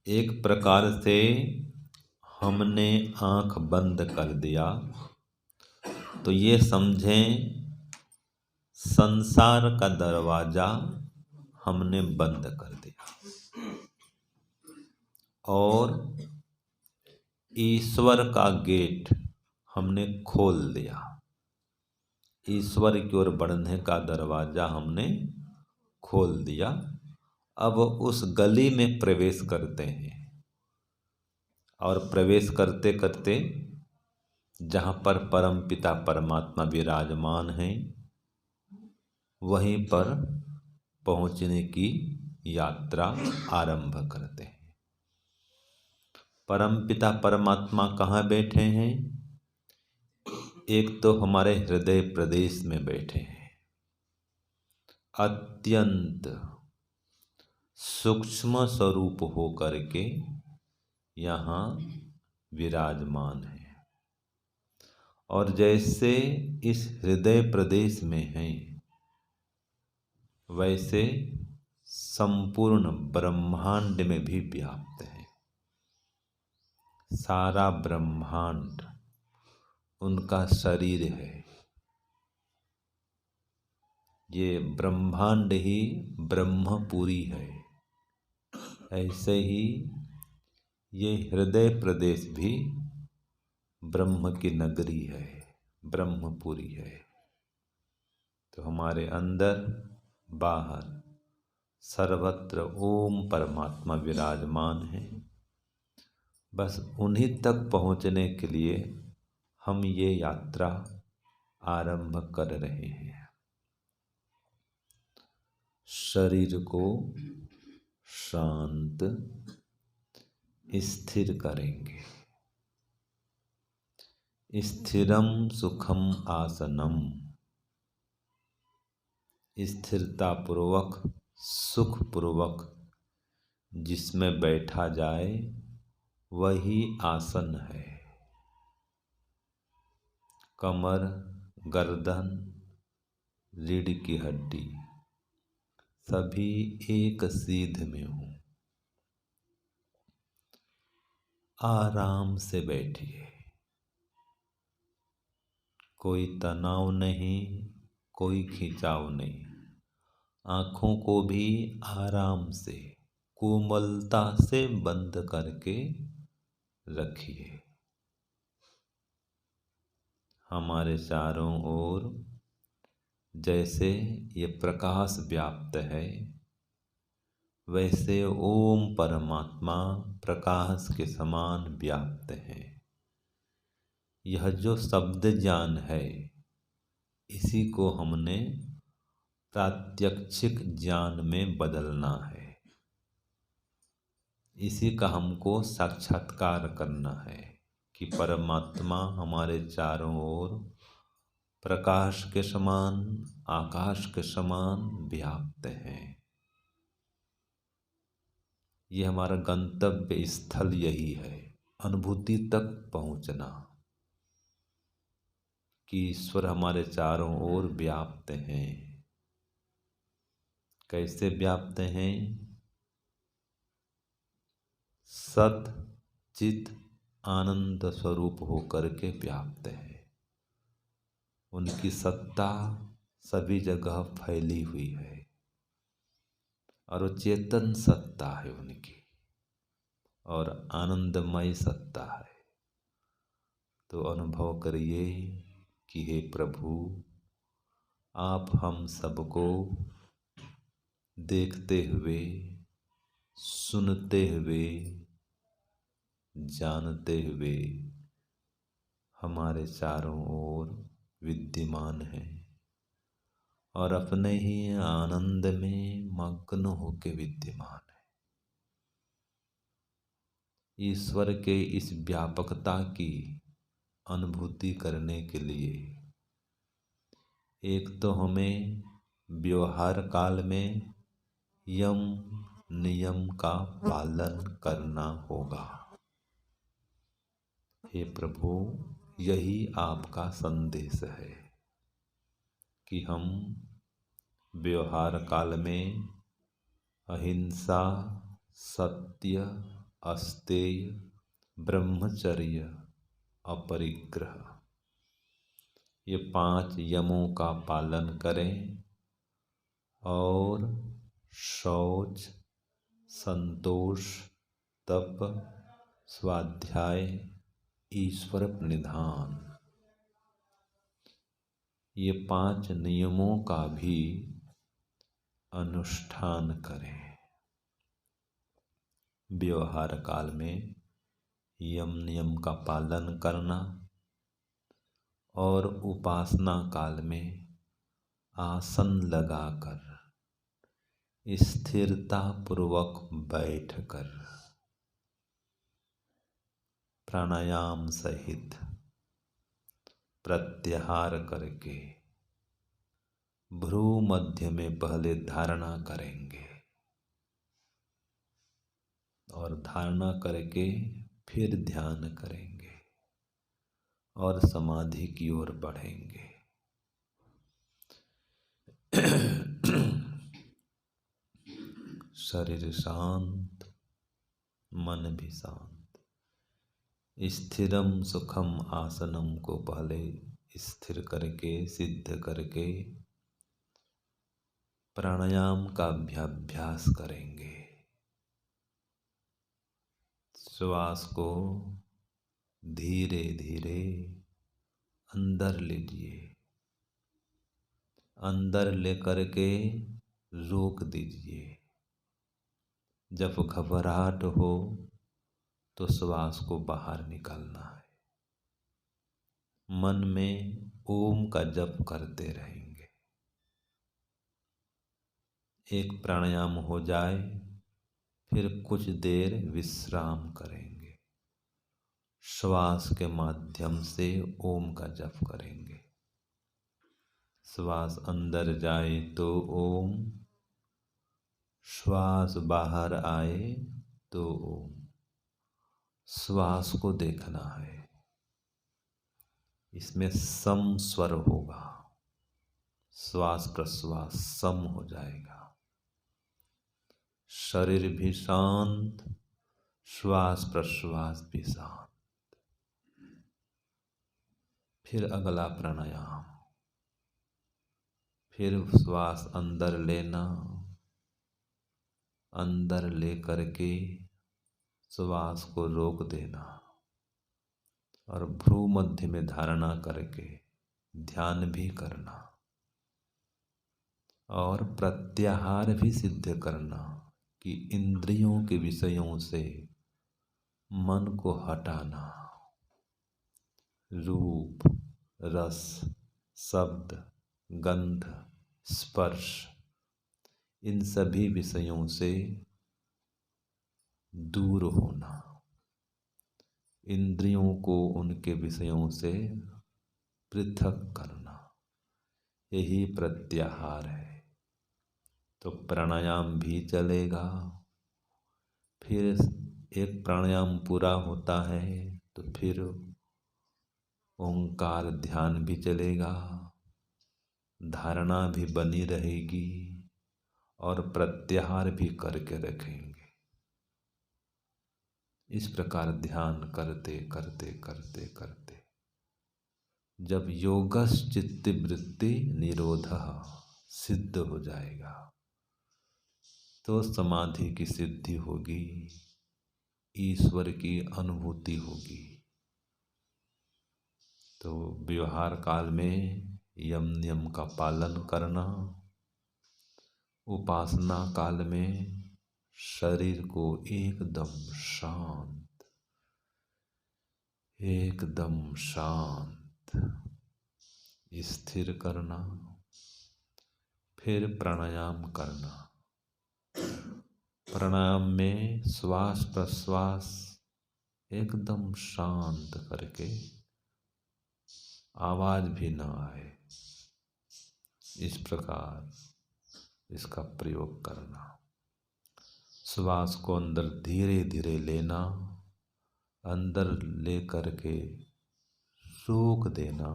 एक प्रकार से हमने आँख बंद कर दिया तो ये समझें संसार का दरवाज़ा हमने बंद कर दिया और ईश्वर का गेट हमने खोल दिया। ईश्वर की ओर बढ़ने का दरवाज़ा हमने खोल दिया। अब उस गली में प्रवेश करते हैं और प्रवेश करते करते जहाँ पर परमपिता परमात्मा विराजमान हैं वहीं पर पहुँचने की यात्रा आरंभ करते हैं। परमपिता परमात्मा कहाँ बैठे हैं? एक तो हमारे हृदय प्रदेश में बैठे हैं, अत्यंत सूक्ष्म स्वरूप हो करके यहाँ विराजमान है। और जैसे इस हृदय प्रदेश में हैं वैसे संपूर्ण ब्रह्मांड में भी व्याप्त है। सारा ब्रह्मांड उनका शरीर है। ये ब्रह्मांड ही ब्रह्मपुरी है। ऐसे ही ये हृदय प्रदेश भी ब्रह्म की नगरी है, ब्रह्मपुरी है। तो हमारे अंदर बाहर सर्वत्र ओम परमात्मा विराजमान है। बस उन्हीं तक पहुँचने के लिए हम ये यात्रा आरंभ कर रहे हैं। शरीर को शांत स्थिर करेंगे। स्थिरम सुखम आसनम, स्थिरता पूर्वक सुख पूर्वक जिसमें बैठा जाए वही आसन है। कमर, गर्दन, रीढ़ की हड्डी सभी एक सीध में हो। आराम से बैठिए, कोई तनाव नहीं, कोई खिंचाव नहीं। आँखों को भी आराम से कोमलता से बंद करके रखिए। हमारे चारों ओर जैसे ये प्रकाश व्याप्त है वैसे ओम परमात्मा प्रकाश के समान व्याप्त है। यह जो शब्द ज्ञान है इसी को हमने प्रात्यक्षिक ज्ञान में बदलना है। इसी का हमको साक्षात्कार करना है कि परमात्मा हमारे चारों ओर प्रकाश के समान, आकाश के समान व्याप्त है। ये हमारा गंतव्य स्थल यही है, अनुभूति तक पहुँचना कि ईश्वर हमारे चारों ओर व्याप्त हैं। कैसे व्याप्त हैं? सत चित आनंद स्वरूप होकर के व्याप्त है। उनकी सत्ता सभी जगह फैली हुई है और वो चेतन सत्ता है उनकी और आनंदमय सत्ता है। तो अनुभव करिए कि हे प्रभु, आप हम सबको देखते हुए, सुनते हुए, जानते हुए हमारे चारों ओर विद्यमान हैं और अपने ही आनंद में मग्न होकर विद्यमान है। ईश्वर के इस व्यापकता की अनुभूति करने के लिए एक तो हमें व्यवहार काल में यम नियम का पालन करना होगा। हे प्रभु, यही आपका संदेश है कि हम व्यवहार काल में अहिंसा, सत्य, अस्तेय, ब्रह्मचर्य, अपरिग्रह, ये 5 यमों का पालन करें और शौच, संतोष, तप, स्वाध्याय, ईश्वर प्रणिधान, ये 5 नियमों का भी अनुष्ठान करें। व्यवहार काल में यम नियम का पालन करना और उपासना काल में आसन लगाकर स्थिरता पूर्वक बैठकर प्राणायाम सहित प्रत्याहार करके भ्रू मध्य में पहले धारणा करेंगे और धारणा करके फिर ध्यान करेंगे और समाधि की ओर बढ़ेंगे। शरीर शांत, मन भी शांत। स्थिरम सुखम आसनम को पहले स्थिर करके सिद्ध करके प्राणायाम का अभ्यास करेंगे। श्वास को धीरे धीरे अंदर लीजिए, अंदर लेकर के रोक दीजिए। जब घबराहट हो तो श्वास को बाहर निकालना है। मन में ओम का जप करते रहेंगे। एक प्राणायाम हो जाए फिर कुछ देर विश्राम करेंगे। श्वास के माध्यम से ओम का जप करेंगे। श्वास अंदर जाए तो ओम, श्वास बाहर आए तो ओम। श्वास को देखना है, इसमें सम स्वर होगा, श्वास प्रश्वास सम हो जाएगा। शरीर भी शांत, श्वास प्रश्वास भी शांत। फिर अगला प्राणायाम, फिर श्वास अंदर लेना, अंदर ले करके श्वास को रोक देना और भ्रू मध्य में धारणा करके ध्यान भी करना और प्रत्याहार भी सिद्ध करना कि इंद्रियों के विषयों से मन को हटाना। रूप, रस, शब्द, गंध, स्पर्श, इन सभी विषयों से दूर होना, इंद्रियों को उनके विषयों से पृथक करना, यही प्रत्याहार है। तो प्राणायाम भी चलेगा। फिर एक प्राणायाम पूरा होता है तो फिर ओंकार ध्यान भी चलेगा, धारणा भी बनी रहेगी और प्रत्याहार भी करके रखेंगे। इस प्रकार ध्यान करते करते करते करते जब योगश्चित्त वृत्ति निरोधः सिद्ध हो जाएगा तो समाधि की सिद्धि होगी, ईश्वर की अनुभूति होगी। तो व्यवहार काल में यम नियम का पालन करना, उपासना काल में शरीर को एकदम शांत, एकदम शांत स्थिर करना, फिर प्राणायाम करना। प्राणायाम में श्वास प्रश्वास एकदम शांत करके आवाज भी न आए, इस प्रकार इसका प्रयोग करना। श्वास को अंदर धीरे धीरे लेना, अंदर ले करके रोक देना,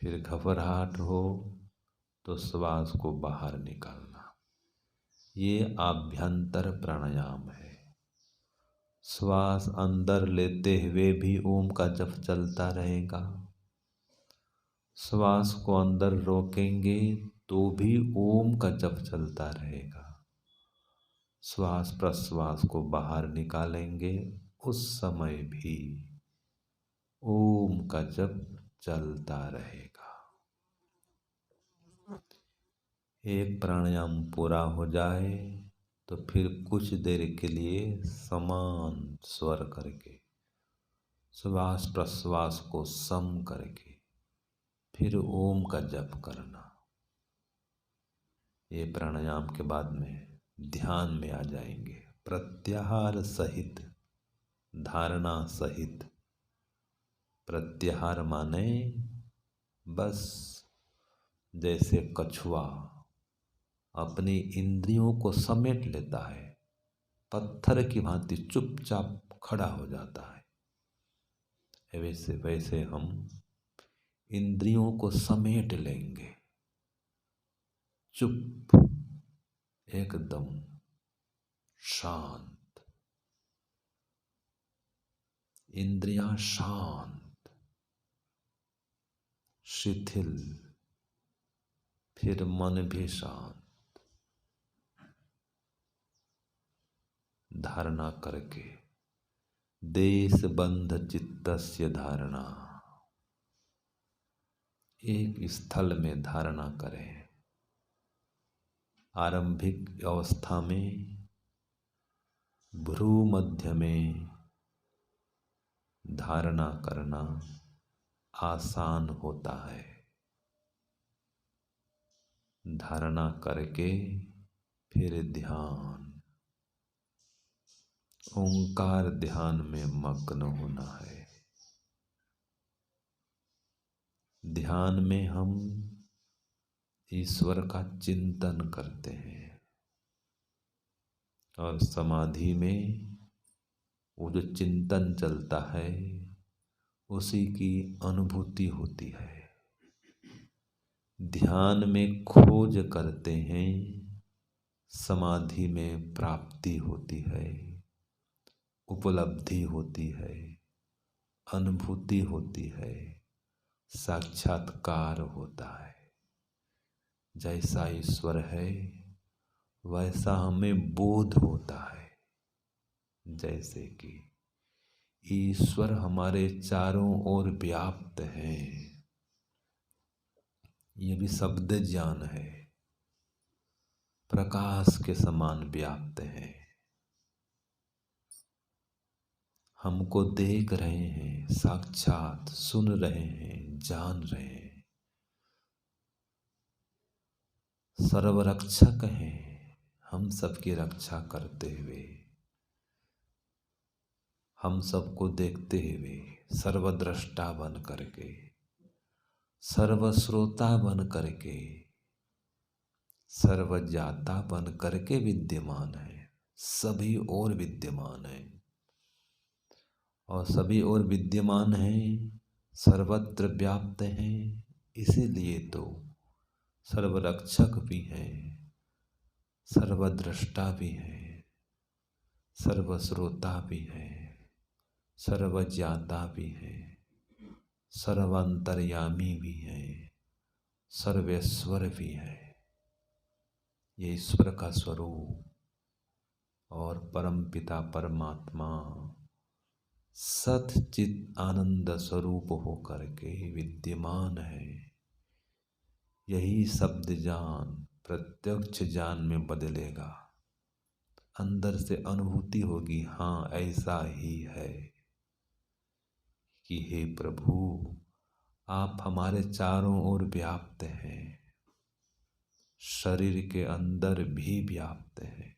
फिर घबराहट हो तो श्वास को बाहर निकालना। ये आभ्यंतर प्राणायाम है। श्वास अंदर लेते हुए भी ओम का जप चलता रहेगा। श्वास को अंदर रोकेंगे तो भी ओम का जप चलता रहेगा। श्वास प्रश्वास को बाहर निकालेंगे उस समय भी ओम का जप चलता रहेगा। एक प्राणायाम पूरा हो जाए तो फिर कुछ देर के लिए समान स्वर करके श्वास प्रश्वास को सम करके फिर ओम का जप करना। ये प्राणायाम के बाद में ध्यान में आ जाएंगे, प्रत्याहार सहित, धारणा सहित। प्रत्याहार माने बस जैसे कछुआ अपनी इंद्रियों को समेट लेता है, पत्थर की भांति चुपचाप खड़ा हो जाता है, वैसे वैसे हम इंद्रियों को समेट लेंगे, चुप, एकदम शांत, इंद्रियां शांत, शिथिल, फिर मन भी शांत, धारणा करके देश बंध चित्तस्य धारणा, एक स्थल में धारणा करें। आरंभिक अवस्था में भ्रू मध्य में धारणा करना आसान होता है। धारणा करके फिर ध्यान, ओंकार ध्यान में मग्न होना है। ध्यान में हम ईश्वर का चिंतन करते हैं और समाधि में वो जो चिंतन चलता है उसी की अनुभूति होती है। ध्यान में खोज करते हैं, समाधि में प्राप्ति होती है, उपलब्धि होती है, अनुभूति होती है, साक्षात्कार होता है। जैसा ईश्वर है वैसा हमें बोध होता है। जैसे कि ईश्वर हमारे चारों ओर व्याप्त है, ये भी शब्द ज्ञान है, प्रकाश के समान व्याप्त है। हमको देख रहे हैं, साक्षात सुन रहे हैं, जान रहे हैं, सर्वरक्षक हैं, हम सबकी रक्षा करते हुए, हम सबको देखते हुए, सर्वद्रष्टा बन करके, सर्वश्रोता बन करके, सर्वज्ञाता बन करके विद्यमान है, सभी ओर विद्यमान है। और सभी ओर विद्यमान है, सर्वत्र व्याप्त हैं, इसीलिए तो सर्वरक्षक भी हैं, सर्वद्रष्टा भी हैं, सर्वश्रोता भी हैं, सर्वज्ञाता भी हैं, सर्वांतर्यामी भी हैं, सर्वेश्वर भी है। ये ईश्वर का स्वरूप और परमपिता परमात्मा सत चित आनंद स्वरूप होकर के विद्यमान है। यही शब्द ज्ञान प्रत्यक्ष ज्ञान में बदलेगा। अंदर से अनुभूति होगी, हाँ ऐसा ही है कि हे प्रभु आप हमारे चारों ओर व्याप्त हैं, शरीर के अंदर भी व्याप्त हैं,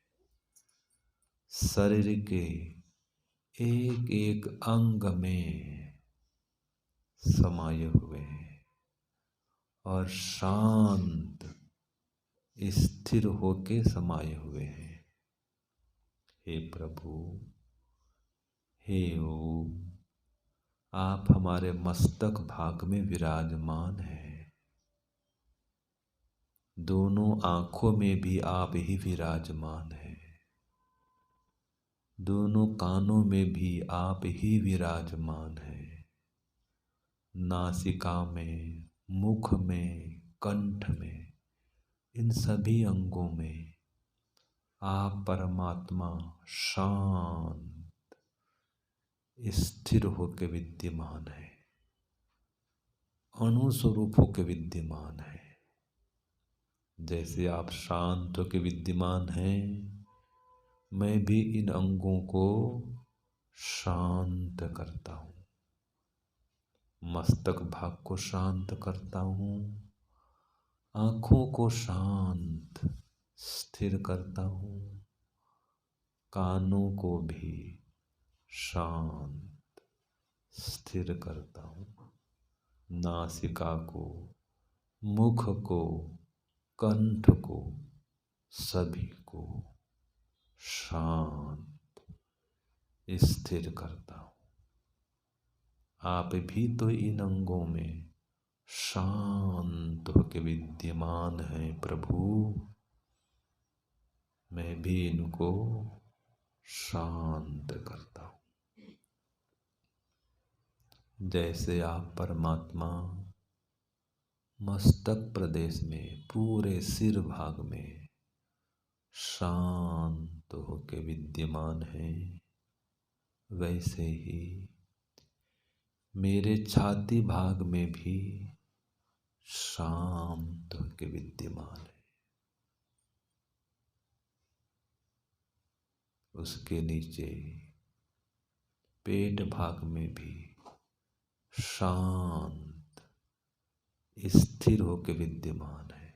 शरीर के एक एक अंग में समाये हुए हैं और शांत स्थिर होके समाये हुए हैं। हे प्रभु, हे ओम, आप हमारे मस्तक भाग में विराजमान हैं, दोनों आँखों में भी आप ही विराजमान हैं। दोनों कानों में भी आप ही विराजमान हैं। नासिका में, मुख में, कंठ में, इन सभी अंगों में आप परमात्मा शांत स्थिर होकर विद्यमान है, अणुस्वरूप होकर विद्यमान है। जैसे आप शांत होकर विद्यमान हैं, मैं भी इन अंगों को शांत करता हूँ। मस्तक भाग को शांत करता हूँ, आँखों को शांत स्थिर करता हूँ, कानों को भी शांत स्थिर करता हूँ, नासिका को, मुख को, कंठ को, सभी को शांत स्थिर करता हूँ। आप भी तो इन अंगों में शांत होकर विद्यमान हैं प्रभु। मैं भी इनको शांत करता हूँ। जैसे आप परमात्मा मस्तक प्रदेश में, पूरे सिर भाग में शांत होकर विद्यमान हैं, वैसे ही मेरे छाती भाग में भी शांत होकर विद्यमान है। उसके नीचे पेट भाग में भी शांत स्थिर होकर विद्यमान है।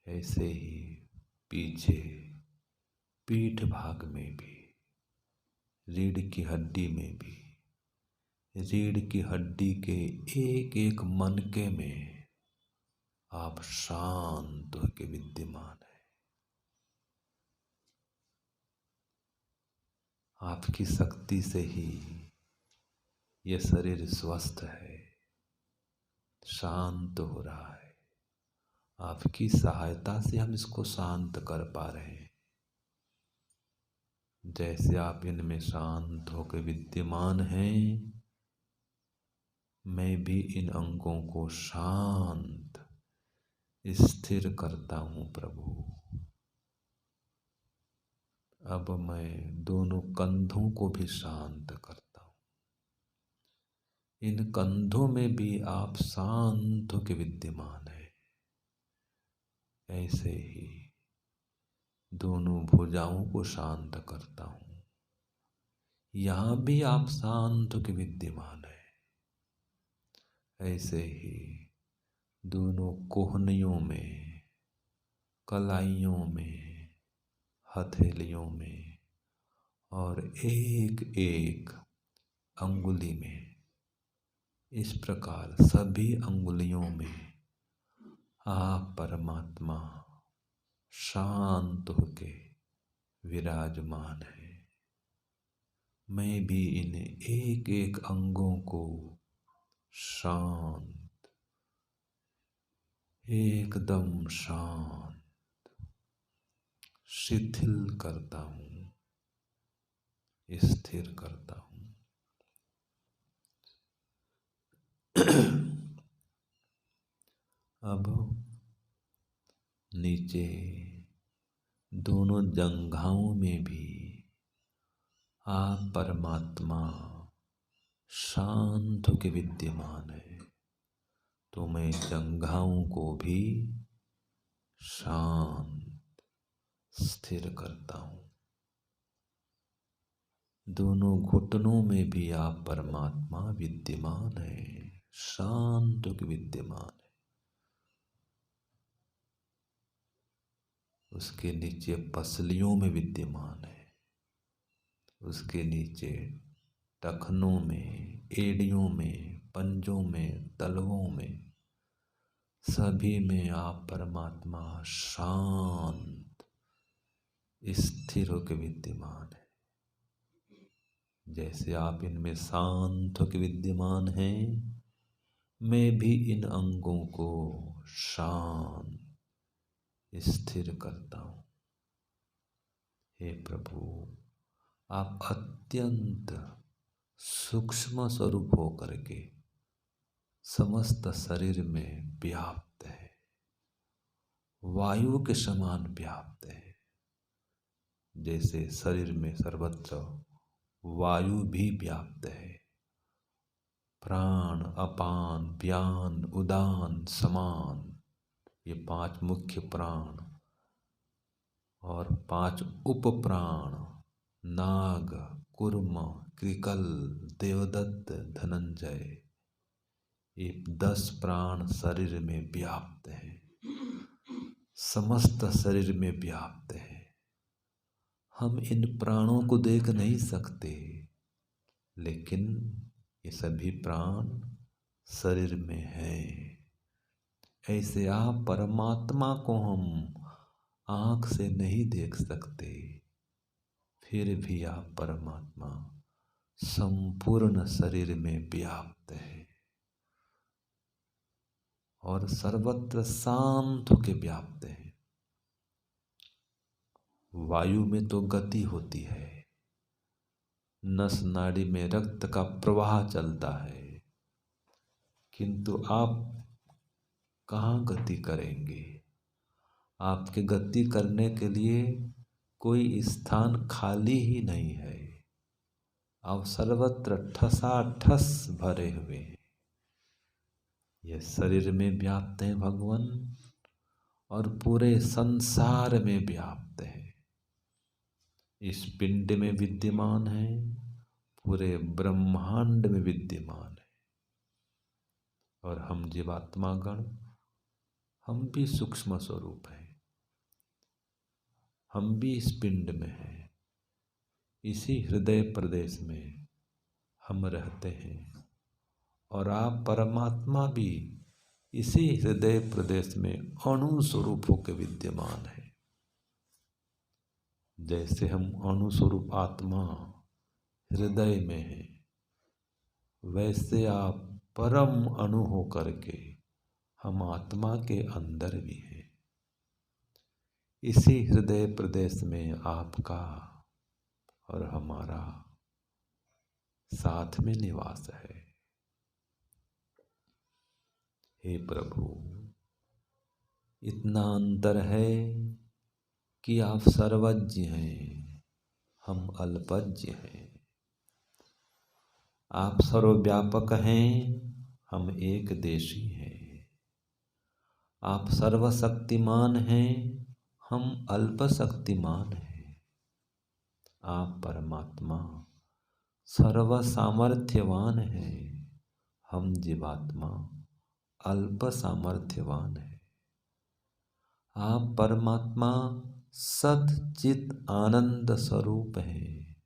ऐसे ही पीछे पीठ भाग में भी, रीढ़ की हड्डी में भी, रीढ़ की हड्डी के एक एक मनके में आप शांत होकर विद्यमान है। आपकी शक्ति से ही यह शरीर स्वस्थ है, शांत हो रहा है। आपकी सहायता से हम इसको शांत कर पा रहे हैं। जैसे आप इनमें शांत होकर विद्यमान हैं, मैं भी इन अंगों को शांत स्थिर करता हूँ प्रभु। अब मैं दोनों कंधों को भी शांत करता हूँ। इन कंधों में भी आप शांत होकर विद्यमान हैं। ऐसे ही दोनों भुजाओं को शांत करता हूँ। यहाँ भी आप शांत होकर विद्यमान हैं। ऐसे ही दोनों कोहनियों में, कलाइयों में, हथेलियों में और एक एक अंगुली में, इस प्रकार सभी अंगुलियों में आप परमात्मा शांत होके विराजमान है। मैं भी इन एक एक अंगों को शांत, एकदम शांत, शिथिल करता हूँ, स्थिर करता हूँ। अब नीचे दोनों जंघाओं में भी आप परमात्मा शांत होकर विद्यमान है। तो मैं जंघाओं को भी शांत स्थिर करता हूँ। दोनों घुटनों में भी आप परमात्मा विद्यमान है, शांत होकर विद्यमान है। उसके नीचे पसलियों में विद्यमान है, उसके नीचे टखनों में, एड़ियों में, पंजों में, तलवों में, सभी में आप परमात्मा शांत स्थिर होकर विद्यमान है। जैसे आप इनमें शांत होकर विद्यमान हैं, मैं भी इन अंगों को शांत स्थिर करता हूँ। हे प्रभु, आप अत्यंत सूक्ष्म स्वरूप हो करके समस्त शरीर में व्याप्त है, वायु के समान व्याप्त है। जैसे शरीर में सर्वत्र वायु भी व्याप्त है, प्राण, अपान, व्यान, उदान, समान, ये 5 मुख्य प्राण और 5 उप प्राण, नाग, कुर्म, कृकल, देवदत्त, धनंजय, ये 10 प्राण शरीर में व्याप्त है, समस्त शरीर में व्याप्त है। हम इन प्राणों को देख नहीं सकते, लेकिन ये सभी प्राण शरीर में हैं। ऐसे आप परमात्मा को हम आँख से नहीं देख सकते, फिर भी आप परमात्मा संपूर्ण शरीर में व्याप्त है और सर्वत्र शांत होके व्याप्त है। वायु में तो गति होती है, नस नाड़ी में रक्त का प्रवाह चलता है, किंतु आप कहाँ गति करेंगे? आपके गति करने के लिए कोई स्थान खाली ही नहीं है। आप सर्वत्र ठसाठस भरे हुए हैं। ये शरीर में व्याप्त हैं भगवान और पूरे संसार में व्याप्त है। इस पिंड में विद्यमान है, पूरे ब्रह्मांड में विद्यमान है। और हम जीवात्मा गण, हम भी सूक्ष्म स्वरूप हैं, हम भी इस पिंड में हैं। इसी हृदय प्रदेश में हम रहते हैं और आप परमात्मा भी इसी हृदय प्रदेश में अणु स्वरूप होकर विद्यमान है। जैसे हम अणु स्वरूप आत्मा हृदय में है, वैसे आप परम अणु हो करके हम आत्मा के अंदर भी हैं। इसी हृदय प्रदेश में आपका और हमारा साथ में निवास है। हे प्रभु, इतना अंतर है कि आप सर्वज्ञ हैं, हम अल्पज्ञ हैं। आप सर्वव्यापक हैं, हम एक देशी हैं। आप सर्वशक्तिमान हैं, हम अल्पशक्तिमान हैं। आप परमात्मा सर्व सामर्थ्यवान हैं, हम जीवात्मा अल्प सामर्थ्यवान है। आप परमात्मा सत चित आनंद स्वरूप हैं,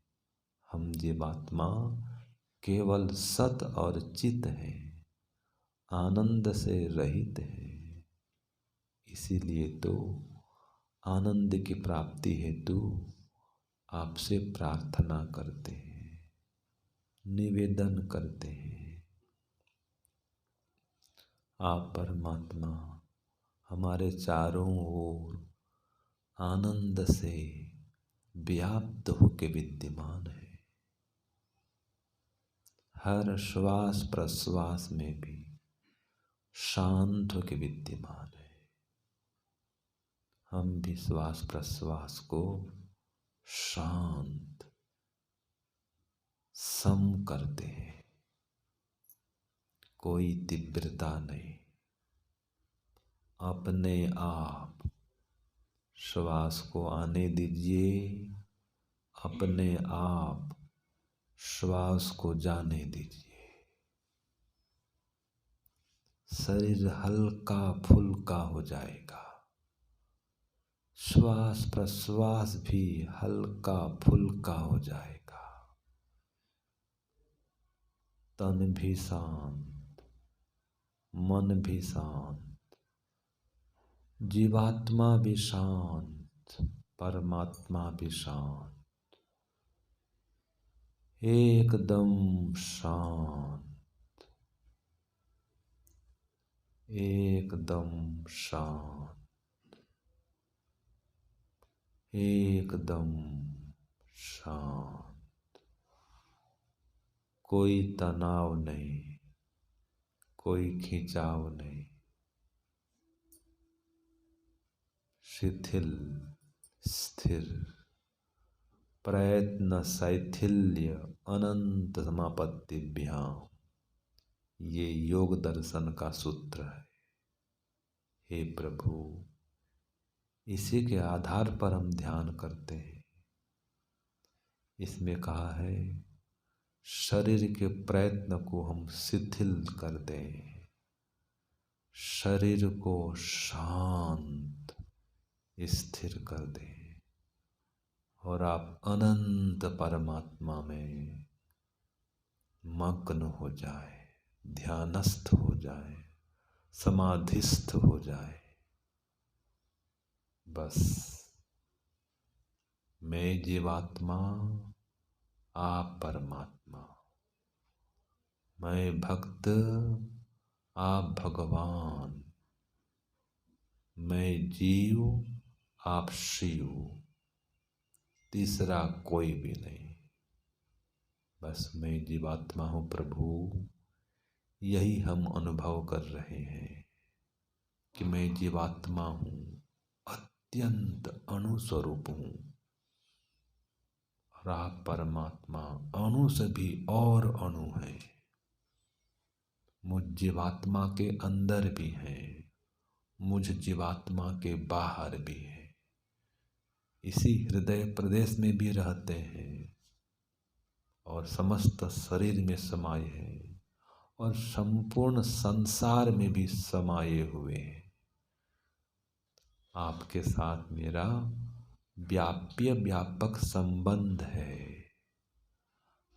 हम जीवात्मा केवल सत और चित है, आनंद से रहित है। इसीलिए तो आनंद की प्राप्ति हेतु आपसे प्रार्थना करते हैं, निवेदन करते हैं। आप परमात्मा हमारे चारों ओर आनंद से व्याप्त होकर विद्यमान है। हर श्वास प्रश्वास में भी शांत होकर विद्यमान है। हम भी श्वास प्रश्वास को शांत सम करते हैं, कोई तीव्रता नहीं। अपने आप श्वास को आने दीजिए, अपने आप श्वास को जाने दीजिए। शरीर हल्का फुल्का हो जाएगा, श्वास प्रश्वास भी हल्का फुल्का हो जाएगा। तन भी शांत, मन भी शांत, जीवात्मा भी शांत, परमात्मा भी शांत, एकदम शांत, एकदम शांत, एकदम शांत, कोई तनाव नहीं, कोई खिंचाव नहीं, शिथिल, स्थिर, प्रयत्न शैथिल्य अनंत समापत्तिभ्याम, ये योग दर्शन का सूत्र है। हे प्रभु, इसी के आधार पर हम ध्यान करते हैं। इसमें कहा है शरीर के प्रयत्न को हम शिथिल कर दें, शरीर को शांत स्थिर कर दें और आप अनंत परमात्मा में मग्न हो जाए, ध्यानस्थ हो जाए, समाधिस्थ हो जाए। बस मैं जीवात्मा, आप परमात्मा, मैं भक्त, आप भगवान, मैं जीव, आप शिव, तीसरा कोई भी नहीं। बस मैं जीवात्मा हूँ प्रभु, यही हम अनुभव कर रहे हैं कि मैं जीवात्मा हूँ, अत्यंत अणु स्वरूप हूँ और आप परमात्मा अणु से भी और अणु है। मुझ जीवात्मा के अंदर भी है, मुझ जीवात्मा के बाहर भी है, इसी हृदय प्रदेश में भी रहते हैं और समस्त शरीर में समाये हैं और संपूर्ण संसार में भी समाये हुए हैं। आपके साथ मेरा व्याप्य व्यापक संबंध है,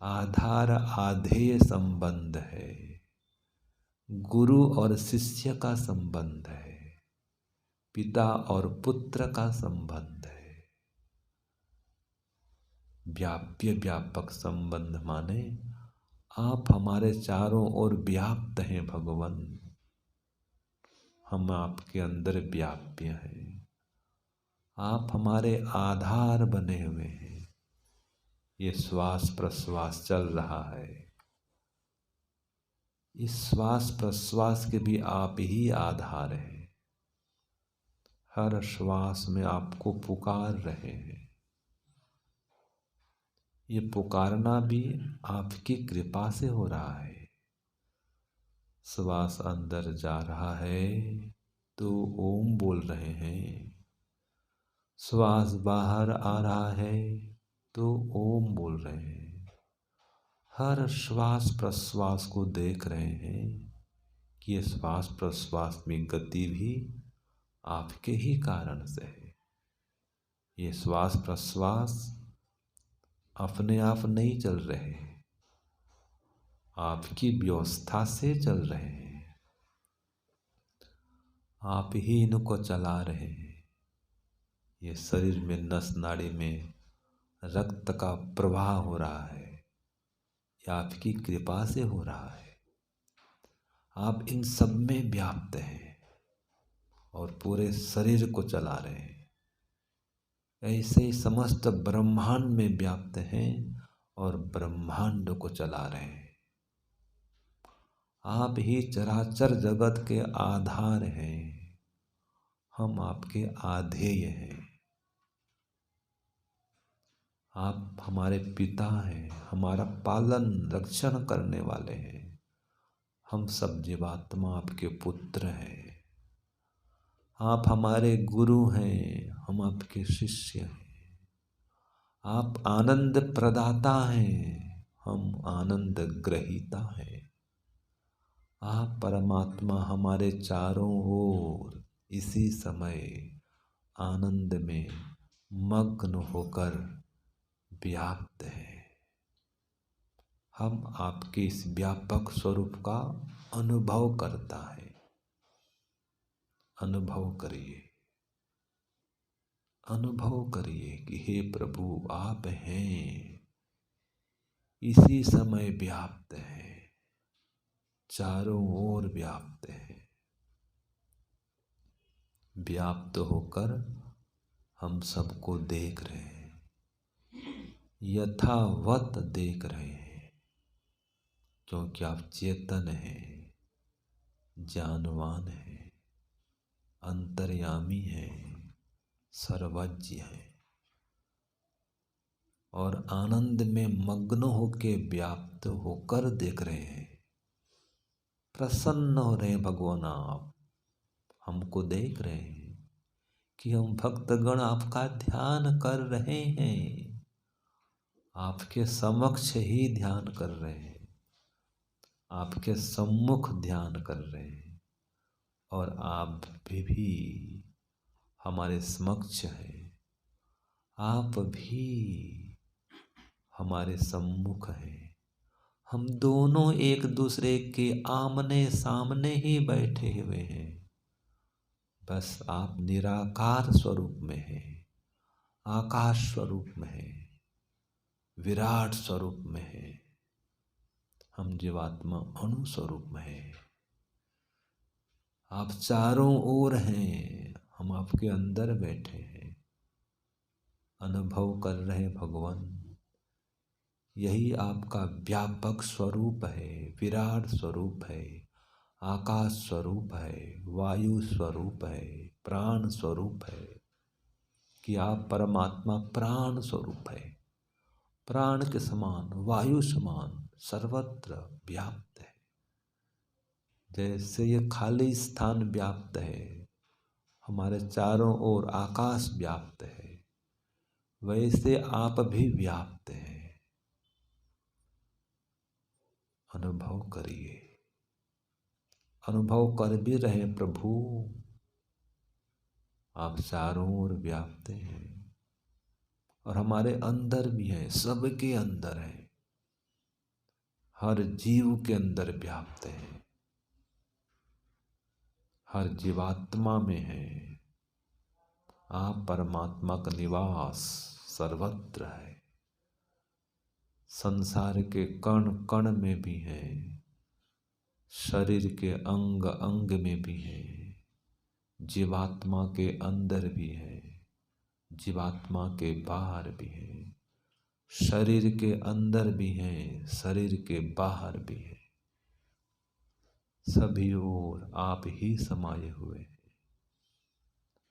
आधार आधेय संबंध है, गुरु और शिष्य का संबंध है, पिता और पुत्र का संबंध है। व्याप्य व्यापक संबंध माने आप हमारे चारों ओर व्याप्त हैं भगवान, हम आपके अंदर व्याप्य हैं, आप हमारे आधार बने हुए हैं। ये श्वास प्रश्वास चल रहा है, इस श्वास प्रश्वास के भी आप ही आधार हैं। हर श्वास में आपको पुकार रहे हैं, ये पुकारना भी आपकी कृपा से हो रहा है। श्वास अंदर जा रहा है तो ओम बोल रहे हैं, श्वास बाहर आ रहा है तो ओम बोल रहे हैं। हर श्वास प्रश्वास को देख रहे हैं कि ये श्वास प्रश्वास में गति भी आपके ही कारण से है। ये श्वास प्रश्वास अपने आप नहीं चल रहे, आपकी व्यवस्था से चल रहे हैं, आप ही इनको चला रहे हैं। ये शरीर में नस नाड़ी में रक्त का प्रवाह हो रहा है, यह आपकी कृपा से हो रहा है। आप इन सब में व्याप्त हैं और पूरे शरीर को चला रहे हैं। ऐसे ही समस्त ब्रह्मांड में व्याप्त हैं और ब्रह्मांड को चला रहे हैं। आप ही चराचर जगत के आधार हैं, हम आपके आधेय हैं। आप हमारे पिता हैं, हमारा पालन रक्षण करने वाले हैं। हम सब जीवात्मा आपके पुत्र हैं। आप हमारे गुरु हैं, हम आपके शिष्य हैं। आप आनंद प्रदाता हैं, हम आनंद ग्रहीता हैं। आप परमात्मा हमारे चारों ओर इसी समय आनंद में मग्न होकर व्याप्त है। हम आपके इस व्यापक स्वरूप का अनुभव करता है। अनुभव करिए, अनुभव करिए कि हे प्रभु आप हैं, इसी समय व्याप्त हैं, चारों ओर व्याप्त हैं। व्याप्त होकर हम सबको देख रहे हैं, यथावत देख रहे हैं, क्योंकि आप चेतन हैं, ज्ञानवान हैं, अंतर्यामी हैं, सर्वज्ञ हैं और आनंद में मग्न होके व्याप्त होकर देख रहे हैं। प्रसन्न हो रहे हैं भगवान, आप हमको देख रहे हैं कि हम भक्तगण आपका ध्यान कर रहे हैं, आपके समक्ष ही ध्यान कर रहे हैं, आपके सम्मुख ध्यान कर रहे हैं और आप भी हमारे समक्ष हैं, आप भी हमारे सम्मुख हैं। हम दोनों एक दूसरे के आमने सामने ही बैठे हुए हैं, बस आप निराकार स्वरूप में हैं, आकाश स्वरूप में हैं, विराट स्वरूप में हैं, हम जीवात्मा अणु स्वरूप में हैं। आप चारों ओर हैं, हम आपके अंदर बैठे हैं, अनुभव कर रहे हैं भगवान। यही आपका व्यापक स्वरूप है, विराट स्वरूप है, आकाश स्वरूप है, वायु स्वरूप है, प्राण स्वरूप है कि आप परमात्मा प्राण स्वरूप है, प्राण के समान, वायु समान सर्वत्र व्याप्त है। जैसे ये खाली स्थान व्याप्त है, हमारे चारों ओर आकाश व्याप्त है, वैसे आप भी व्याप्त हैं। अनुभव करिए, अनुभव कर भी रहे प्रभु, आप चारों ओर व्याप्त हैं और हमारे अंदर भी हैं, सबके अंदर है, हर जीव के अंदर व्याप्त है, हर जीवात्मा में है। आप परमात्मा का निवास सर्वत्र है, संसार के कण कण में भी है, शरीर के अंग अंग में भी है, जीवात्मा के अंदर भी है, जीवात्मा के बाहर भी है, शरीर के अंदर भी है, शरीर के बाहर भी है, सभी ओर आप ही समाये हुए हैं।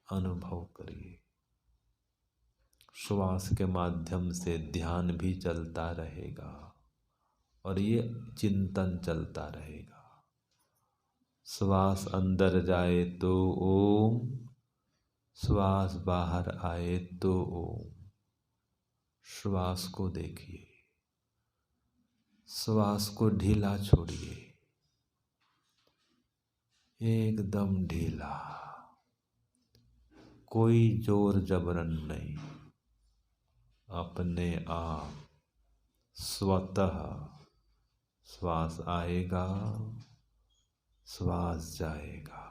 अनुभव करिए, श्वास के माध्यम से ध्यान भी चलता रहेगा और ये चिंतन चलता रहेगा। श्वास अंदर जाए तो ओम, श्वास बाहर आए तो ओम। श्वास को देखिए, श्वास को ढीला छोड़िए, एकदम ढीला, कोई जोर जबरन नहीं, अपने आप स्वतः श्वास आएगा, श्वास जाएगा।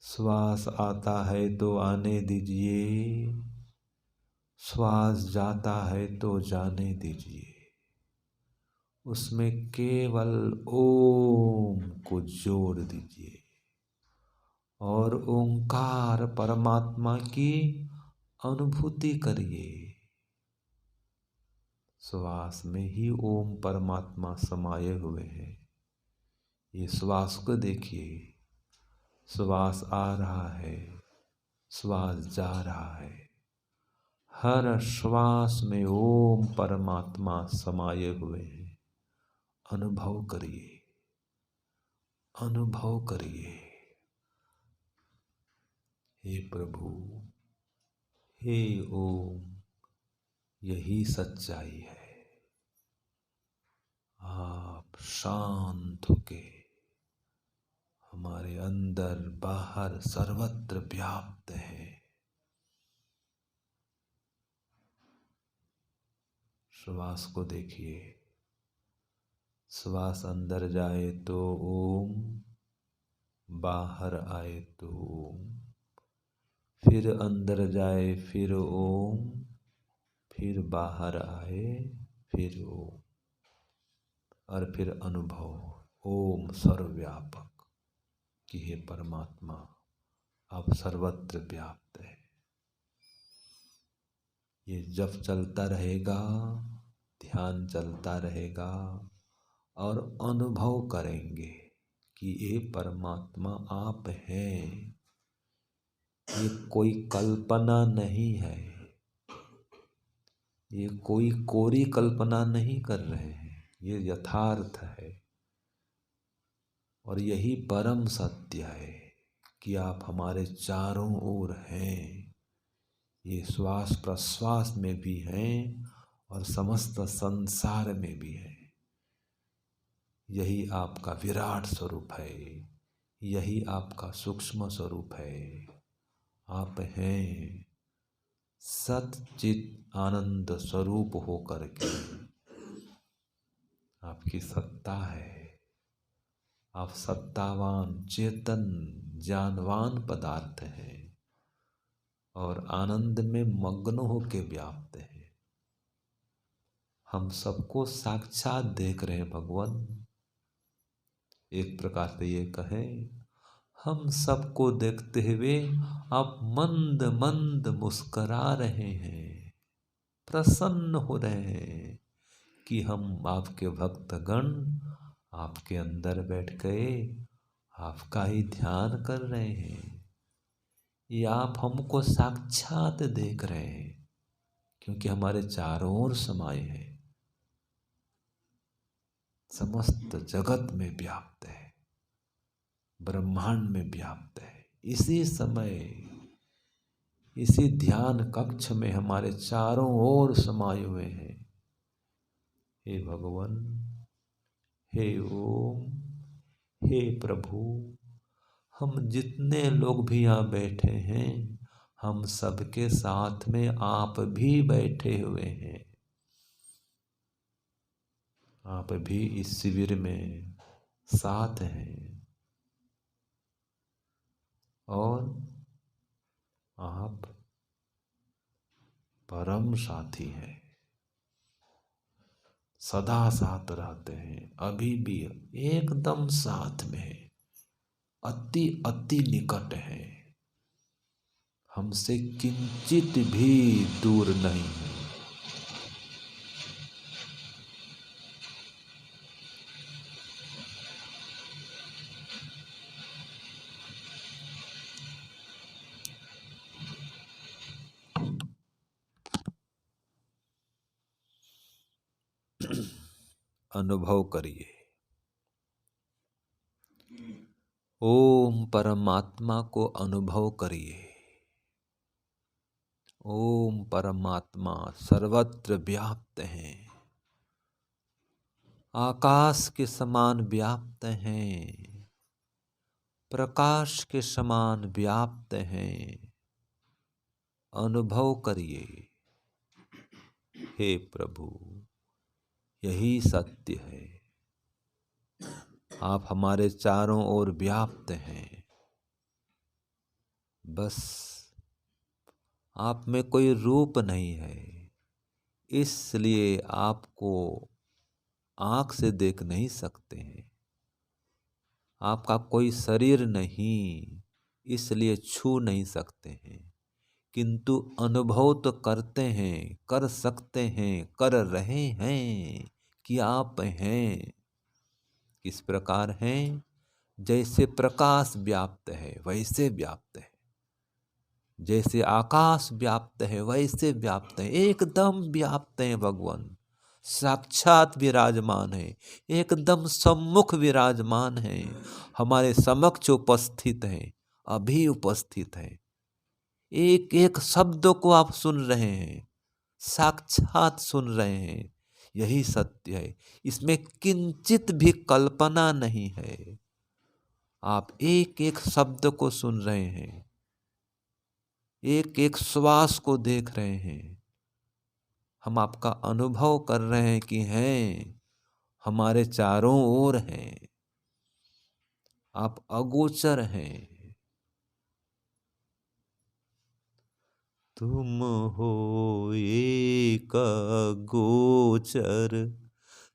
श्वास आता है तो आने दीजिए, श्वास जाता है तो जाने दीजिए। उसमें केवल ओम को जोड़ दीजिए और ओंकार परमात्मा की अनुभूति करिए। श्वास में ही ओम परमात्मा समाये हुए हैं। ये श्वास को देखिए, श्वास आ रहा है, श्वास जा रहा है, हर श्वास में ओम परमात्मा समाये हुए हैं। अनुभव करिए, अनुभव करिए। हे प्रभु, हे ओम, यही सच्चाई है। आप शांत होके हमारे अंदर बाहर सर्वत्र व्याप्त है। श्वास को देखिए, श्वास अंदर जाए तो ओम, बाहर आए तो ओम, फिर अंदर जाए फिर ओम, फिर बाहर आए फिर ओम, और फिर अनुभव ओम सर्वव्यापक कि हे परमात्मा आप सर्वत्र व्याप्त है। ये जब चलता रहेगा, ध्यान चलता रहेगा और अनुभव करेंगे कि ये परमात्मा आप हैं। ये कोई कल्पना नहीं है, ये कोई कोरी कल्पना नहीं कर रहे हैं, ये यथार्थ है। और यही परम सत्य है कि आप हमारे चारों ओर हैं। ये श्वास प्रश्वास में भी हैं और समस्त संसार में भी हैं। यही आपका विराट स्वरूप है, यही आपका सूक्ष्म स्वरूप है। आप हैं सच्चित आनंद स्वरूप होकर के। आपकी सत्ता है, आप सत्तावान चेतन ज्ञानवान पदार्थ हैं और आनंद में मग्न होके व्याप्त हैं। हम सबको साक्षात देख रहे हैं भगवान। एक प्रकार से ये कहें, हम सबको देखते हुए आप मंद मंद मुस्करा रहे हैं, प्रसन्न हो रहे हैं कि हम आपके भक्तगण आपके अंदर बैठ गए, आपका ही ध्यान कर रहे हैं। ये आप हमको साक्षात देख रहे हैं क्योंकि हमारे चारों ओर समाये हैं, समस्त जगत में व्याप्त है, ब्रह्मांड में व्याप्त है। इसी समय इसी ध्यान कक्ष में हमारे चारों ओर समाये हुए हैं। हे भगवान, हे ओम, हे प्रभु, हम जितने लोग भी यहाँ बैठे हैं, हम सबके साथ में आप भी बैठे हुए हैं। आप भी इस शिविर में साथ हैं और आप परम साथी हैं, सदा साथ रहते हैं, अभी भी एकदम साथ में है, अति अति निकट है, हमसे किंचित भी दूर नहीं है। अनुभव करिए। ओम परमात्मा को अनुभव करिए। ओम परमात्मा सर्वत्र व्याप्त हैं, आकाश के समान व्याप्त हैं, प्रकाश के समान व्याप्त हैं। अनुभव करिए। हे प्रभु, यही सत्य है। आप हमारे चारों ओर व्याप्त हैं। बस आप में कोई रूप नहीं है, इसलिए आपको आँख से देख नहीं सकते हैं। आपका कोई शरीर नहीं, इसलिए छू नहीं सकते हैं, किंतु अनुभव तो करते हैं, कर सकते हैं, कर रहे हैं कि आप हैं। किस प्रकार हैं? जैसे प्रकाश व्याप्त है वैसे व्याप्त है, जैसे आकाश व्याप्त है वैसे व्याप्त है, एकदम व्याप्त है भगवान। साक्षात विराजमान है, एकदम सम्मुख विराजमान है, हमारे समक्ष उपस्थित है, अभी उपस्थित है। एक एक शब्द को आप सुन रहे हैं, साक्षात सुन रहे हैं। यही सत्य है, इसमें किंचित भी कल्पना नहीं है। आप एक एक शब्द को सुन रहे हैं, एक एक श्वास को देख रहे हैं। हम आपका अनुभव कर रहे हैं कि हैं, हमारे चारों ओर हैं, आप अगोचर हैं। तुम हो एक गोचर,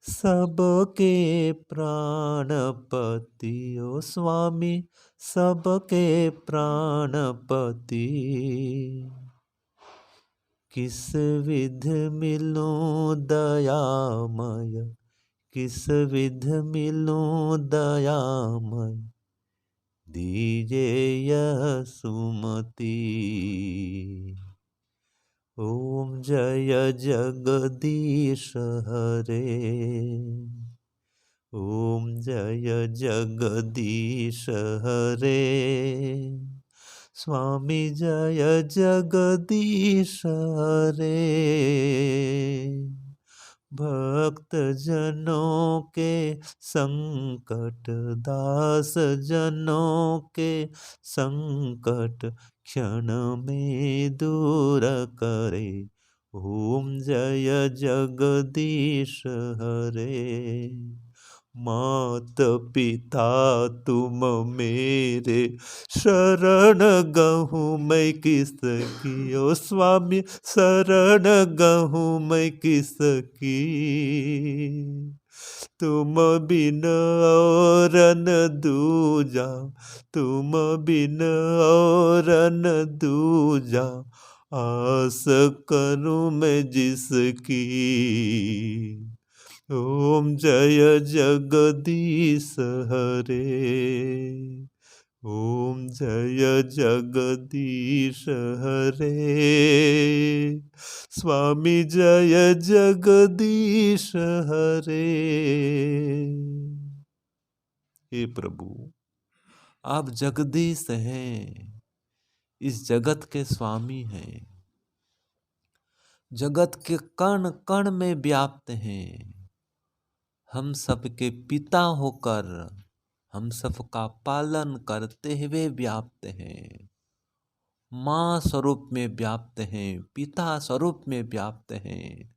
सबके प्राणपति। ओ स्वामी, सबके प्राणपति। किस विध मिलूं दयामय, किस विध मिलूं दयामय, दीजे यह सुमति। ओम जय जगदीश हरे, ओम जय जगदीश हरे, स्वामी जय जगदीश हरे। भक्त जनों के संकट, दास जनों के संकट, क्षण में दूर करे। ओम जय जगदीश हरे। मात पिता तुम मेरे, शरण गहूँ मैं किसकी। ओ स्वामी शरण गहूँ मैं किसकी। तुम बिन और न दूजा, तुम बिन और न दूजा, आस करूँ मैं जिसकी। ओम जय जगदीश हरे, ओम जय जगदीश हरे, स्वामी जय जगदीश हरे। हे प्रभु, आप जगदीश हैं, इस जगत के स्वामी हैं, जगत के कण कण में व्याप्त हैं। हम सबके पिता होकर हम सबका पालन करते हुए व्याप्त हैं। माँ स्वरूप में व्याप्त हैं, पिता स्वरूप में व्याप्त हैं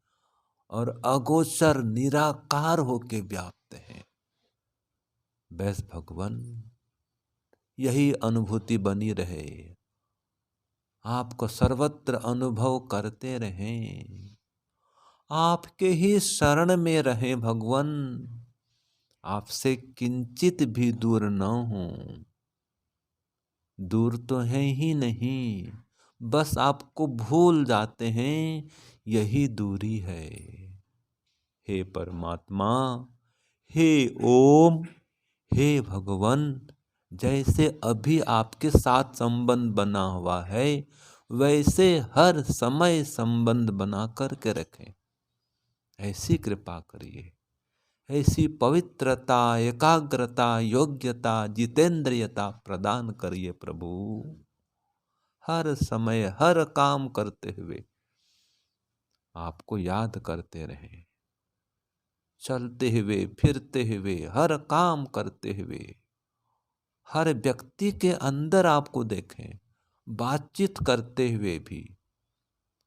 और अगोचर निराकार होके व्याप्त हैं। बस भगवान यही अनुभूति बनी रहे, आपको सर्वत्र अनुभव करते रहें, आपके ही शरण में रहें भगवान। आपसे किंचित भी दूर न हो, दूर तो है ही नहीं, बस आपको भूल जाते हैं, यही दूरी है। हे परमात्मा, हे ओम, हे भगवान, जैसे अभी आपके साथ संबंध बना हुआ है, वैसे हर समय संबंध बना करके रखें। ऐसी कृपा करिए, ऐसी पवित्रता, एकाग्रता, योग्यता, जितेंद्रियता प्रदान करिए प्रभु। हर समय हर काम करते हुए आपको याद करते रहें, चलते हुए फिरते हुए हर काम करते हुए हर व्यक्ति के अंदर आपको देखें, बातचीत करते हुए भी,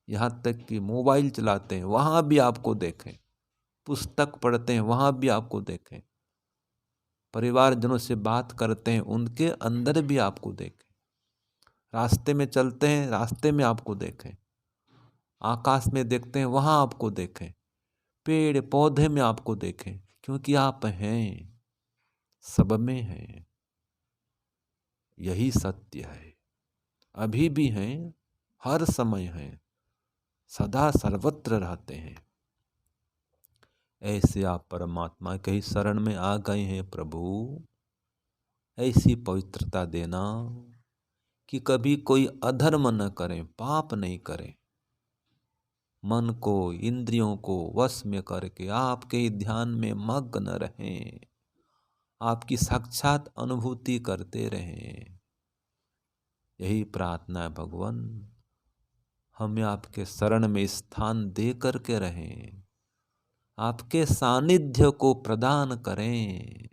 यहाँ तक कि मोबाइल चलाते हैं वहां भी आपको देखें, पुस्तक पढ़ते हैं वहां भी आपको देखें, परिवारजनों से बात करते हैं उनके अंदर भी आपको देखें, रास्ते में चलते हैं रास्ते में आपको देखें, आकाश में देखते हैं वहां आपको देखें, पेड़ पौधे में आपको देखें, क्योंकि आप हैं, सब में हैं। यही सत्य है, अभी भी हैं, हर समय हैं, सदा सर्वत्र रहते हैं। ऐसे आप परमात्मा के ही शरण में आ गए हैं प्रभु। ऐसी पवित्रता देना कि कभी कोई अधर्म न करें, पाप नहीं करें, मन को इंद्रियों को वश में करके आपके ही ध्यान में मग्न रहें, आपकी साक्षात अनुभूति करते रहें। यही प्रार्थना है भगवान, हमें आपके शरण में स्थान दे करके रहें, आपके सानिध्य को प्रदान करें।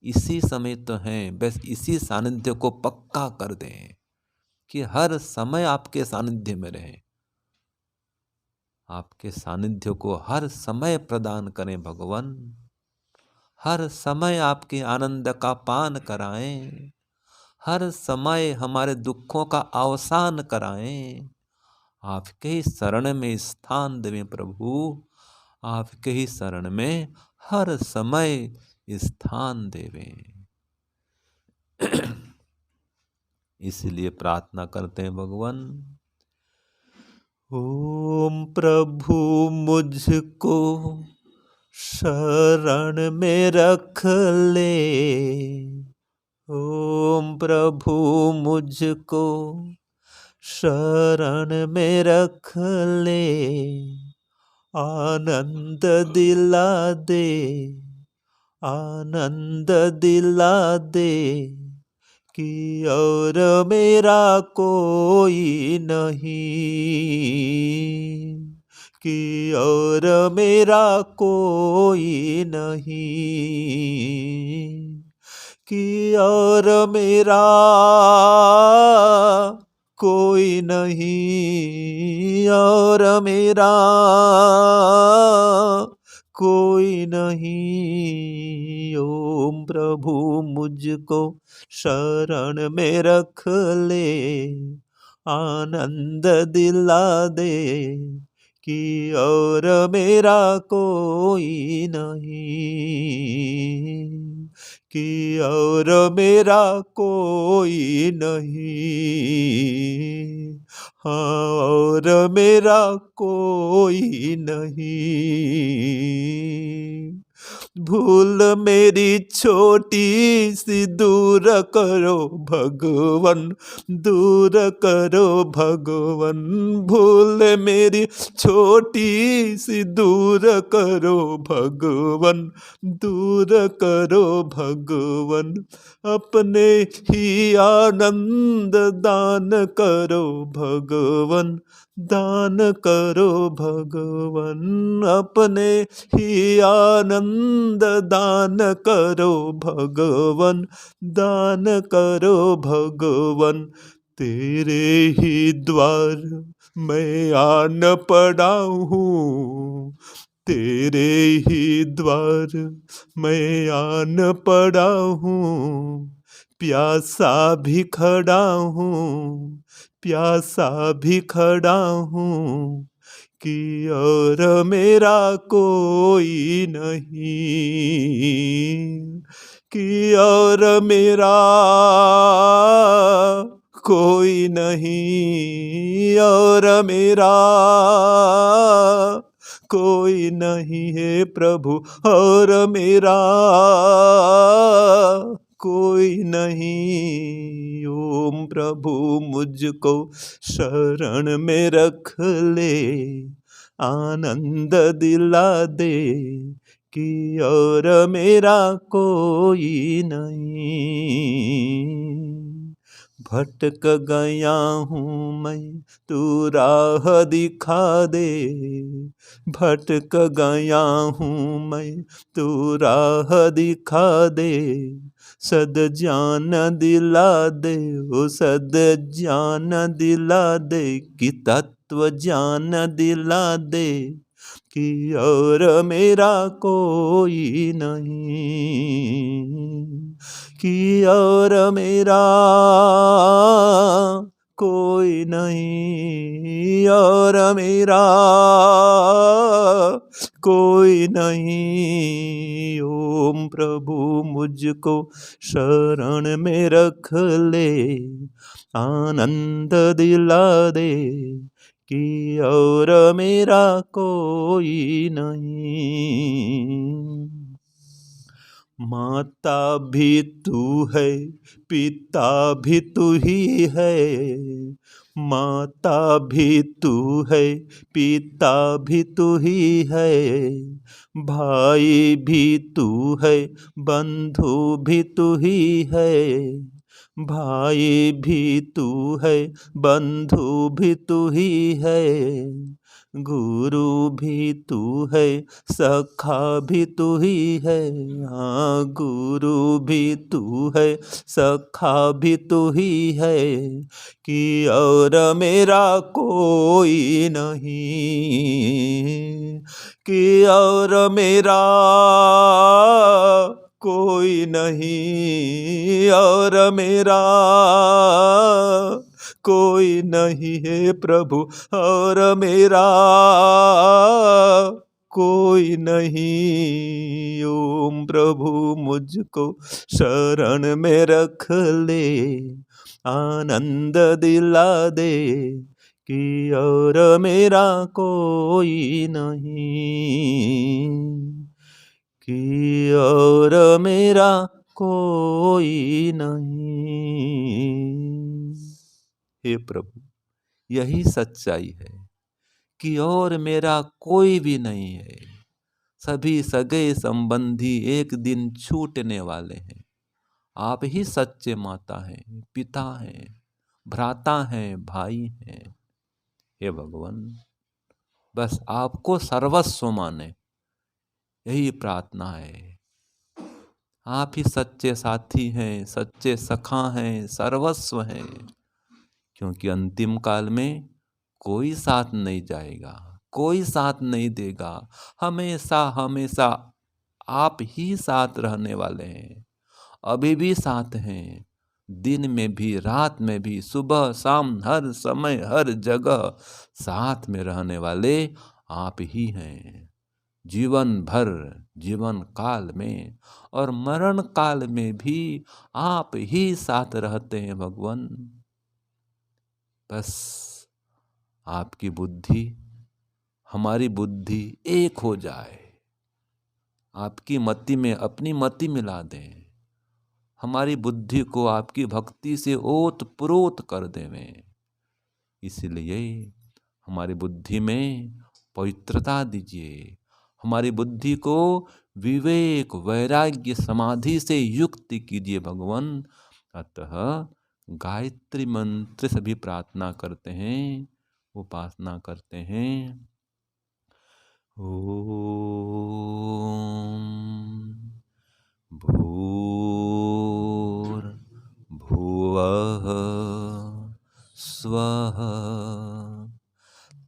इसी समय तो हैं, बस इसी सानिध्य को पक्का कर दें कि हर समय आपके सानिध्य में रहें, आपके सानिध्य को हर समय प्रदान करें भगवान। हर समय आपके आनंद का पान कराएं, हर समय हमारे दुखों का अवसान कराएं। आपके ही शरण में स्थान देवें प्रभु, आपके ही शरण में हर समय स्थान देवें। इसलिए प्रार्थना करते हैं भगवान, ओम प्रभु मुझको शरण में रख ले, ओम प्रभु मुझको शरण में रख ले, आनंद दिला दे, आनंद दिला दे, कि और मेरा कोई नहीं, कि और मेरा कोई नहीं, कि और मेरा कोई नहीं, और मेरा कोई नहीं। ओम प्रभु मुझको शरण में रख ले, आनंद दिला दे, कि और मेरा कोई नहीं, कि और मेरा कोई नहीं, हाँ और मेरा कोई नहीं। भूल मेरी छोटी सी दूर करो भगवन, दूर करो भगवन, भूल मेरी छोटी सी दूर करो भगवन, दूर करो भगवन, अपने ही आनंद दान करो भगवन, दान करो भगवन, अपने ही आनंद दान करो भगवन, दान करो भगवन, तेरे ही द्वार मैं आन पड़ा हूँ, तेरे ही द्वार मैं आन पड़ा हूँ, प्यासा भी खड़ा हूँ, प्यासा भी खड़ा हूँ, कि और मेरा कोई नहीं, कि और मेरा कोई नहीं, और मेरा कोई नहीं है प्रभु, और मेरा कोई नहीं। ओम प्रभु मुझको शरण में रख ले, आनंद दिला दे, कि और मेरा कोई नहीं। भटक गया हूँ मैं, तू राह दिखा दे, भटक गया हूँ मैं, तू राह दिखा दे, सद जान दिला दे, ओ सद जान दिला दे, कि तत्व जान दिला दे, कि और मेरा कोई नहीं, कि और मेरा कोई नहीं, और मेरा कोई नहीं। ओम प्रभु मुझको शरण में रख ले, आनंद दिला दे, कि और मेरा कोई नहीं। माता भी तू है, पिता भी तू ही है, माता भी तू है, पिता भी तू ही है, भाई भी तू है, बंधु भी तू ही है, भाई भी तू है, बंधु भी तू ही है, गुरु भी तू है, सखा भी तू ही है, हाँ गुरु भी तू है, सखा भी तू ही है, कि और मेरा कोई नहीं, कि और मेरा कोई नहीं, और मेरा कोई नहीं है प्रभु, और मेरा कोई नहीं। ओम प्रभु मुझको शरण में रख ले, आनंद दिला दे, कि और मेरा कोई नहीं, कि और मेरा कोई नहीं। हे प्रभु, यही सच्चाई है कि और मेरा कोई भी नहीं है। सभी सगे संबंधी एक दिन छूटने वाले हैं। आप ही सच्चे माता हैं, पिता हैं, भ्राता हैं, भाई हैं। हे भगवान, बस आपको सर्वस्व माने, यही प्रार्थना है। आप ही सच्चे साथी हैं, सच्चे सखा हैं, सर्वस्व हैं। क्योंकि अंतिम काल में कोई साथ नहीं जाएगा, कोई साथ नहीं देगा। हमेशा हमेशा आप ही साथ रहने वाले हैं। अभी भी साथ हैं, दिन में भी, रात में भी, सुबह शाम, हर समय हर जगह साथ में रहने वाले आप ही हैं। जीवन भर, जीवन काल में और मरण काल में भी आप ही साथ रहते हैं भगवान। बस आपकी बुद्धि, हमारी बुद्धि एक हो जाए, आपकी मति में अपनी मति मिला दें, हमारी बुद्धि को आपकी भक्ति से ओत प्रोत कर देवें। इसलिए हमारी बुद्धि में पवित्रता दीजिए, हमारी बुद्धि को विवेक, वैराग्य, समाधि से युक्त कीजिए भगवान। अतः गायत्री मंत्र से भी प्रार्थना करते हैं, उपासना करते हैं। ओम भूर्भुवः स्वः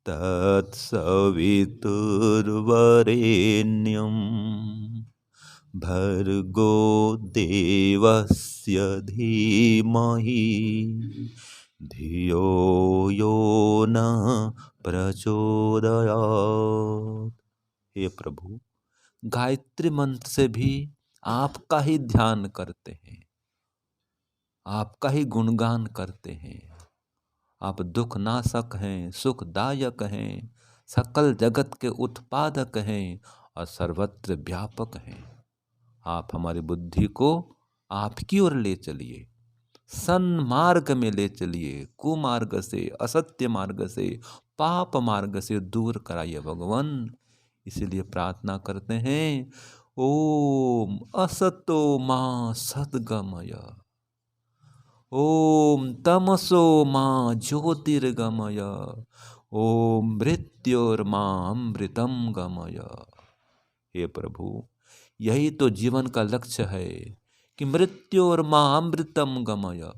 तत्सवितुर्वरेण्यं भर्गो देवस्य धीमहि धियो यो नः प्रचोदयात्। हे प्रभु, गायत्री मंत्र से भी आपका ही ध्यान करते हैं, आपका ही गुणगान करते हैं। आप दुख नाशक हैं, सुखदायक हैं, सकल जगत के उत्पादक हैं और सर्वत्र व्यापक हैं। आप हमारी बुद्धि को आपकी ओर ले चलिए, सन्मार्ग में ले चलिए, कुमार्ग से, असत्य मार्ग से, पाप मार्ग से दूर कराइए भगवान। इसीलिए प्रार्थना करते हैं, ओम असतो मां सद्गमय, ओम तमसो मां ज्योतिर्गमय, ओम मृत्योर्मां अमृतम गमय। हे प्रभु, यही तो जीवन का लक्ष्य है कि मृत्योर्मां अमृतम गमय,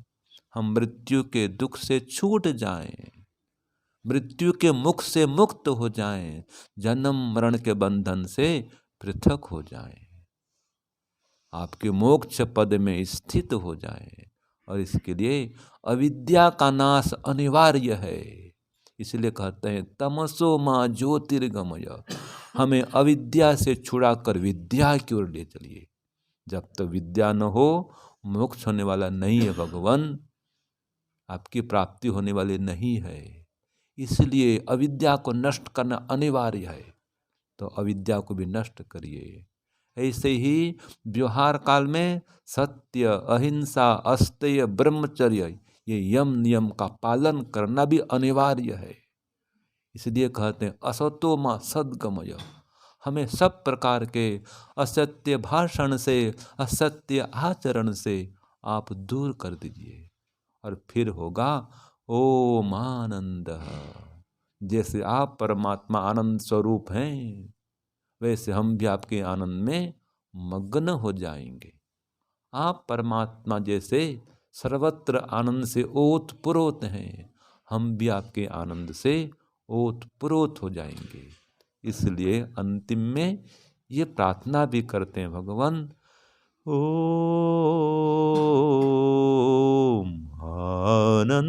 हम मृत्यु के दुख से छूट जाएं, मृत्यु के मुख से मुक्त हो जाएं, जन्म मरण के बंधन से पृथक हो जाएं, आपके मोक्ष पद में स्थित हो जाएं। और इसके लिए अविद्या का नाश अनिवार्य है। इसलिए कहते हैं तमसो मां ज्योतिर्गमय, हमें अविद्या से छुड़ाकर विद्या की ओर ले चलिए। जब तक विद्या न हो, मोक्ष होने वाला नहीं है भगवान, आपकी प्राप्ति होने वाली नहीं है। इसलिए अविद्या को नष्ट करना अनिवार्य है, तो अविद्या को भी नष्ट करिए। ऐसे ही व्यवहार काल में सत्य, अहिंसा, अस्तेय, ब्रह्मचर्य, ये यम नियम का पालन करना भी अनिवार्य है। इसलिए कहते हैं असतो मां सद्गमय, हमें सब प्रकार के असत्य भाषण से, असत्य आचरण से आप दूर कर दीजिए। और फिर होगा ओम आनंद। जैसे आप परमात्मा आनंद स्वरूप हैं, वैसे हम भी आपके आनंद में मग्न हो जाएंगे। आप परमात्मा जैसे सर्वत्र आनंद से ओतप्रोत हैं, हम भी आपके आनंद से ओतप्रोत हो जाएंगे। इसलिए अंतिम में ये प्रार्थना भी करते हैं भगवान, ओम आनंदः,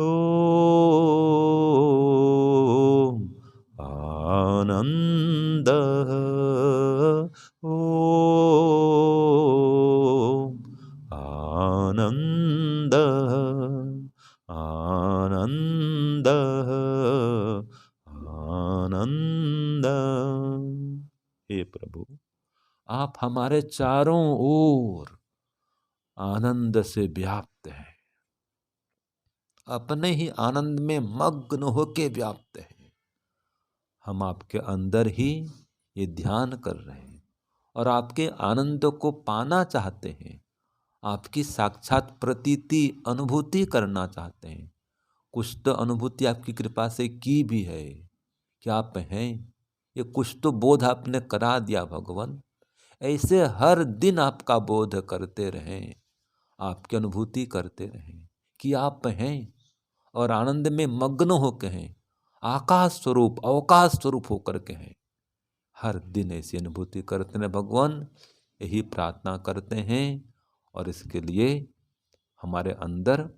ओम आनंदः, ओम आनंदः, आप हमारे चारों ओर आनंद से व्याप्त हैं, अपने ही आनंद में मग्न होके व्याप्त हैं। हम आपके अंदर ही ये ध्यान कर रहे हैं और आपके आनंद को पाना चाहते हैं, आपकी साक्षात प्रतीति अनुभूति करना चाहते हैं। कुछ तो अनुभूति आपकी कृपा से की भी है कि आप हैं, ये कुछ तो बोध आपने करा दिया भगवान। ऐसे हर दिन आपका बोध करते रहें, आपकी अनुभूति करते रहें कि आप हैं और आनंद में मग्न होकर हैं, आकाश स्वरूप अवकाश स्वरूप होकर के हैं। हर दिन ऐसी अनुभूति करते हैं भगवान, यही प्रार्थना करते हैं। और इसके लिए हमारे अंदर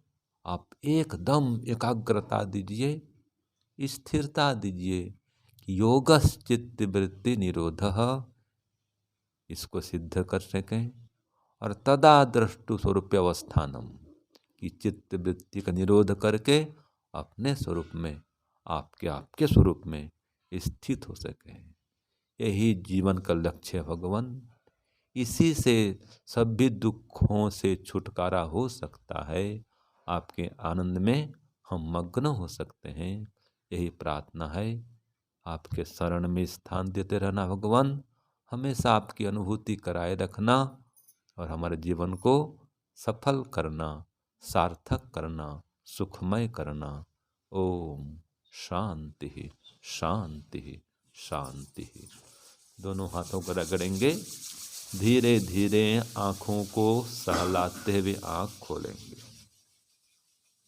आप एकदम एकाग्रता दीजिए, स्थिरता दीजिए कि योगस चित्त वृत्ति निरोधः, इसको सिद्ध कर सकें। और तदा दृष्टु स्वरूप अवस्थानम, कि चित्त वृत्ति का निरोध करके अपने स्वरूप में, आपके स्वरूप में स्थित हो सके। यही जीवन का लक्ष्य है भगवान। इसी से सभी दुखों से छुटकारा हो सकता है, आपके आनंद में हम मग्न हो सकते हैं। यही प्रार्थना है। आपके शरण में स्थान देते रहना भगवान, हमेशा आपकी अनुभूति कराए रखना और हमारे जीवन को सफल करना, सार्थक करना, सुखमय करना। ओम शांति शांति शांति। दोनों हाथों को रगड़ेंगे, धीरे धीरे आँखों को सहलाते हुए आँख खोलेंगे।